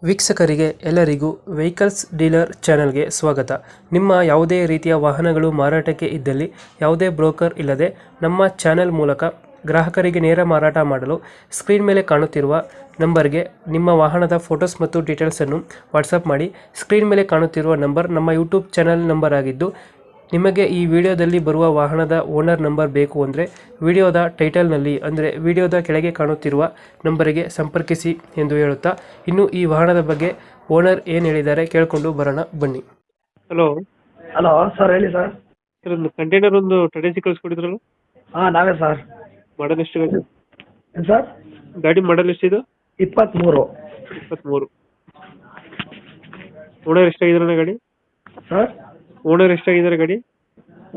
ವೀಕ್ಷಕರಿಗೆ ಎಲ್ಲರಿಗೂ vehicles dealer ಚಾನೆಲ್ಗೆ ಸ್ವಾಗತ. ನಿಮ್ಮ ಯಾವುದೇ ರೀತಿಯ ವಾಹನಗಳು ಮಾರಾಟಕ್ಕೆ ಇದ್ದಲ್ಲಿ ಯಾವುದೇ ಬ್ರೋಕರ್ ಇಲ್ಲದೆ ನಮ್ಮ ಚಾನೆಲ್ ಮೂಲಕ ಗ್ರಾಹಕರಿಗೆ ನೇರ ಮಾರಾಟ ಮಾಡಲು ಸ್ಕ್ರೀನ್ ಮೇಲೆ ಕಾಣುತ್ತಿರುವ ನಂಬರ್ಗೆ ನಿಮ್ಮ ವಾಹನದ ಫೋಟೋಸ್ ಮತ್ತು ಡೀಟೇಲ್ಸನ್ನು ವಾಟ್ಸಪ್ ಮಾಡಿ. ಸ್ಕ್ರೀನ್ ಮೇಲೆ ಕಾಣುತ್ತಿರುವ ನಂಬರ್ ನಮ್ಮ ಯೂಟ್ಯೂಬ್ ಚಾನೆಲ್ ನಂಬರ್ ಆಗಿದ್ದು, ನಿಮಗೆ ಈ ವಿಡಿಯೋದಲ್ಲಿ ಬರುವ ವಾಹನದ ಓನರ್ ನಂಬರ್ ಬೇಕು ಅಂದರೆ ವಿಡಿಯೋದ ಟೈಟಲ್ನಲ್ಲಿ ಅಂದರೆ ವಿಡಿಯೋದ ಕೆಳಗೆ ಕಾಣುತ್ತಿರುವ ನಂಬರಿಗೆ ಸಂಪರ್ಕಿಸಿ ಎಂದು ಹೇಳುತ್ತಾ, ಇನ್ನು ಈ ವಾಹನದ ಬಗ್ಗೆ ಓನರ್ ಏನು ಹೇಳಿದ್ದಾರೆ ಕೇಳಿಕೊಂಡು ಬರೋಣ ಬನ್ನಿ. ಹಲೋ ಹಲೋ ಸರ್, ಹೇಳಿ ಸರ್. ಸರ್, ಒಂದು ಕಂಟೈನರ್ ಒಂದು ಟೆಡೆಸಿ ಕಳಿಸ್ಕೊಟ್ಟಿದ್ರಲ್ಲ, ಹಾಂ ನಾವೇ ಸರ್. ಮಾಡಲ್ ಎಷ್ಟು ಗಾಡಿ? ಏನು ಸರ್? ಗಾಡಿ ಮಾಡಲ್ ಎಷ್ಟಿದೆ? 23. 23. ಓನರ್ ಎಷ್ಟಾಗಿದ್ದಾರೆ ಗಾಡಿ? ಸರ್, ಓನರ್ ಎಷ್ಟಾಗಿದ್ದಾರೆ ಗಾಡಿ?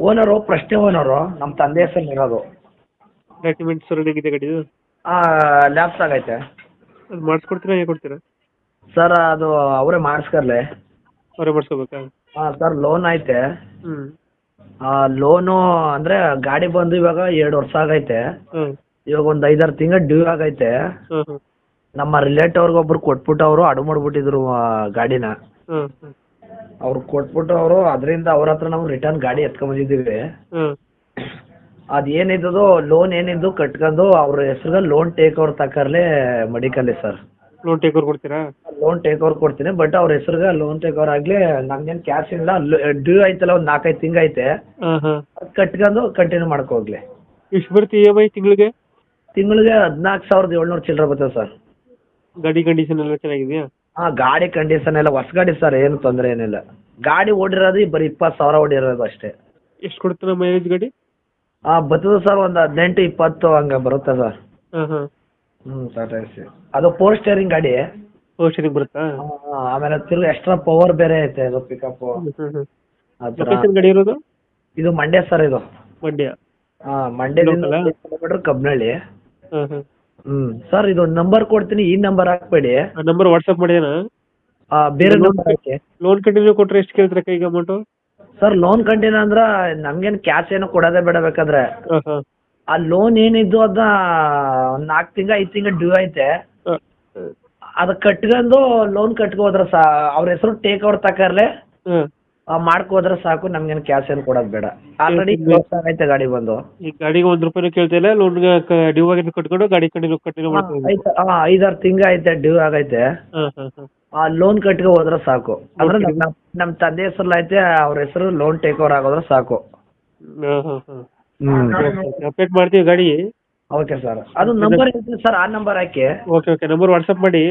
ಓನರು ಪ್ರಶ್ನೆ ಓನರು ನಮ್ಮ ತಂದೆ ಹೆಸರು ಇರೋದು. ಡಾಕ್ಯುಮೆಂಟ್ಸ್ ರನ್ನಿಂಗ್ ಇದೆ ಗಾಡಿದು? ಲ್ಯಾಪ್ಸ್ ಆಗೈತೆ. ಅದು ಮಾಡಿಸ್ಕೊಡ್ತೀರಾ, ಹೇಗೆ ಕೊಡ್ತೀರಾ? ಸರ್, ಅದು ಅವರೇ ಮಾಡಿಸ್ಕರ್ಲೆ. ಅವರೇ ಮಾಡಿಸ್ಕೋಬೇಕಾ? ಹಾಂ ಸರ್, ಲೋನ್ ಐತೆ. ಹ್ಞೂ. ಲೋನು ಅಂದರೆ ಗಾಡಿ ಬಂದು ಇವಾಗ 2 ವರ್ಷ ಆಗೈತೆ. ಹಾಂ ಇವಾಗ ಒಂದು 5-6 ತಿಂಗಳು ಡ್ಯೂ ಆಗೈತೆ. ಹಾಂ ಹಾಂ ನಮ್ಮ ರಿಲೇಟಿವ್ ಅವ್ರಿಗೊಬ್ರು ಕೊಟ್ಬಿಟ್ಟು ಅವರು ಅಡು ಮಾಡಿಬಿಟ್ಟಿದ್ರು ಗಾಡಿನ. ಹಾಂ ಹಾಂ ಅವ್ರು ಕೊಟ್ಬಿಟ್ಟು ಅವರು ಅದರಿಂದ ಅವ್ರ ಹತ್ರ ನಾವು ರಿಟರ್ನ್ ಗಾಡಿ ಎತ್ಕೊಂಬಂದಿದ್ದೀವಿ. ಹಾಂ ಅದೇನಿದ್ದು ಲೋನ್ ಏನಿದ್ದು ಕಟ್ಕೊಂಡು ಅವ್ರ ಹೆಸ್ರಿಗೆ ಲೋನ್ ಟೇಕ್ ಓವರ್ ತಕರ್ಲೆ ಮಡಿಕಲ್ಲಿ ಸರ್. ಲೋನ್ ಟೇಕ್ ಓವರ್ ಕೊಡ್ತೀರಾ? ಲೋನ್ ಟೇಕ್ ಓವರ್ ಕೊಡ್ತೀನಿ, ಬಟ್ ಅವ್ರ ಹೆಸ್ರಿಗೆ ಲೋನ್ ಟೇಕ್ ಓವರ್ ಆಗಲಿ. ನಮ್ಗೇನು ಕ್ಯಾಶ್ ಇಲ್ಲ, ಡ್ಯೂ ಐತಲ್ಲ, ಒಂದು 4-5 ತಿಂಗಳು ಐತೆ. ಹಾಂ ಹಾಂ ಅದು ಕಟ್ಕೊಂಡು ಕಂಟಿನ್ಯೂ ಮಾಡ್ಕೋಗ್ಲಿ. ಎಷ್ಟು ಬರುತ್ತೆ EMI ತಿಂಗಳಿಗೆ? ತಿಂಗಳಿಗೆ 14,700 ಚಿಲ್ಲರೆ ಬರ್ತದೆ ಸರ್. ಗಾಡಿ ಕಂಡೀಷನ್ ಎಲ್ಲ ಚೆನ್ನಾಗಿದೆಯಾ? ಹಾಂ, ಗಾಡಿ ಕಂಡೀಷನ್ ಎಲ್ಲ ಹೊಸ ಗಾಡಿ ಸರ್, ಏನು ತೊಂದರೆ ಏನಿಲ್ಲ. ಗಾಡಿ ಓಡಿರೋದು ಬರೀ 20,000 ಓಡಿರೋದು ಅಷ್ಟೇ. ಎಷ್ಟು ಕೊಡುತ್ತೆ ಮೈಲೇಜ್ ಗಾಡಿ? ಬರ್ತದೆ ಸರ್, ಒಂದು 18-20 ಹಂಗೆ ಬರುತ್ತೆ ಸರ್. ಹಾಂ ಹಾಂ ಸರ್, ಅದು 4 ಸ್ಟೇರಿಂಗ್ ಗಾಡಿ. ಪೋಸ್ಟರಿಂಗ್ ಬರುತ್ತಾ? ಆಮೇಲೆ ತಿರ್ಗಿ ಎಕ್ಸ್ಟ್ರಾ ಪವರ್ ಬೇರೆ ಐತೆ ಅದು ಪಿಕಪ್. ಲೊಕೇಶನ್ ಗಾಡಿ ಇರೋದು? ಇದು ಮಂಡ್ಯ ಸರ್, ಇದು ಮಂಡ್ಯ. ಮಂಡ್ಯದಿಂದ Local ಆ? ಕಿಲೋಮೀಟರ್ ಕಬ್ನಳ್ಳಿ. ಹಾಂ ಹಾಂ ಸರ್, ಇದು ನಂಬರ್ ಕೊಡ್ತೀನಿ, ಈ ನಂಬರ್ ಹಾಕ್ಬೇಡಿ. ಆ ನಂಬರ್ ವಾಟ್ಸಪ್ ಮಾಡಿದೇನಾ? ಬೇರೆ ನಂಬರ್ ಹಾಕಿ. ಲೋನ್ ಕಂಟಿನ್ಯೂ ಕೊಟ್ಟರೆ ಎಷ್ಟು ಕೇಳ್ತಾರೆ ಕೈಗೆ ಅಮೌಂಟು? ಸರ್, ಲೋನ್ ಕಂಟಿನ್ಯೂ ಅಂದ್ರೆ ನಮ್ಗೇನು ಕ್ಯಾಶ್ ಏನು ಕೊಡೋದೇ ಬೇಡ. ಬೇಕಾದ್ರೆ ಹಾಂ ಹಾಂ ಆ ಲೋನ್ ಏನಿದ್ದು ಅದನ್ನ ಒಂದು 4 ತಿಂಗಳು 5 ತಿಂಗಳು ಡ್ಯೂ ಐತೆ. ಹಾಂ ಅದು ಕಟ್ಕೊಂಡು ಲೋನ್ ಕಟ್ಕೋದ್ರೆ ಅವ್ರ ಹೆಸರು ಟೇಕ್ ಓವರ್ ತಕರ್ಲೆ ಹಾಂ ಮಾಡ್ಕೋದ್ರೆ ಸಾಕು. ನಮ್ಗೇನು ಕ್ಯಾಶ್ ಏನು ಕೊಡೋದು ಬೇಡ. ಆಲ್ರೆಡಿ ಆಗೈತೆ ಗಾಡಿ ಬಂದು. ಈ ಗಾಡಿಗೆ ₹1 ಕೇಳ್ತಿಲ್ಲ, ಲೋನ್ಗೆ ಡ್ಯೂ ಆಗಿ ಕಟ್ಕೊಂಡು ಗಾಡಿ ಕಂಟಿನ್ಯೂ ಮಾಡ್ತೀವಿ. 5-6 ತಿಂಗಳು ಐತೆ ಡ್ಯೂ ಆಗೈತೆ. ಹಾಂ ಹಾಂ ಹಾಂ ಆ ಲೋನ್ ಕಟ್ಕೊ ಹೋದ್ರೆ ಸಾಕು. ಅಂದ್ರೆ ನಮ್ಮ ತಂದೆ ಹೆಸರು ಐತೆ, ಅವ್ರ ಹೆಸರು ಲೋನ್ ಟೇಕ್ ಓವರ್ ಆಗೋದ್ರೆ ಸಾಕು. ಹಾಂ ಹಾಂ ಹಾಂ ಅಪ್ಡೇಟ್ ಮಾಡ್ತೀವಿ ಗಾಡಿ. ಓಕೆ ಸರ್, ಅದು ನಂಬರ್ ಐತೆ ಸರ್, ಆ ನಂಬರ್ ಹಾಕಿ. ಓಕೆ ಓಕೆ, ನಂಬರ್ ವಾಟ್ಸಪ್ ಮಾಡಿ.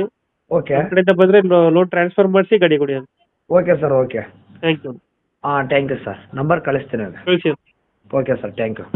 ಓಕೆ, ನಮ್ಮ ಕಡೆಯಿಂದ ಬಂದರೆ ಲೋನ್ ಟ್ರಾನ್ಸ್ಫರ್ ಮಾಡಿಸಿ ಗಾಡಿ ಕೊಡಿ ಅಂತ. Okay sir, okay. Thank you. Thank you sir. Number ಕಳಿಸ್ತೀನಿ. ಕಳಿಸಿ. Okay sir, thank you.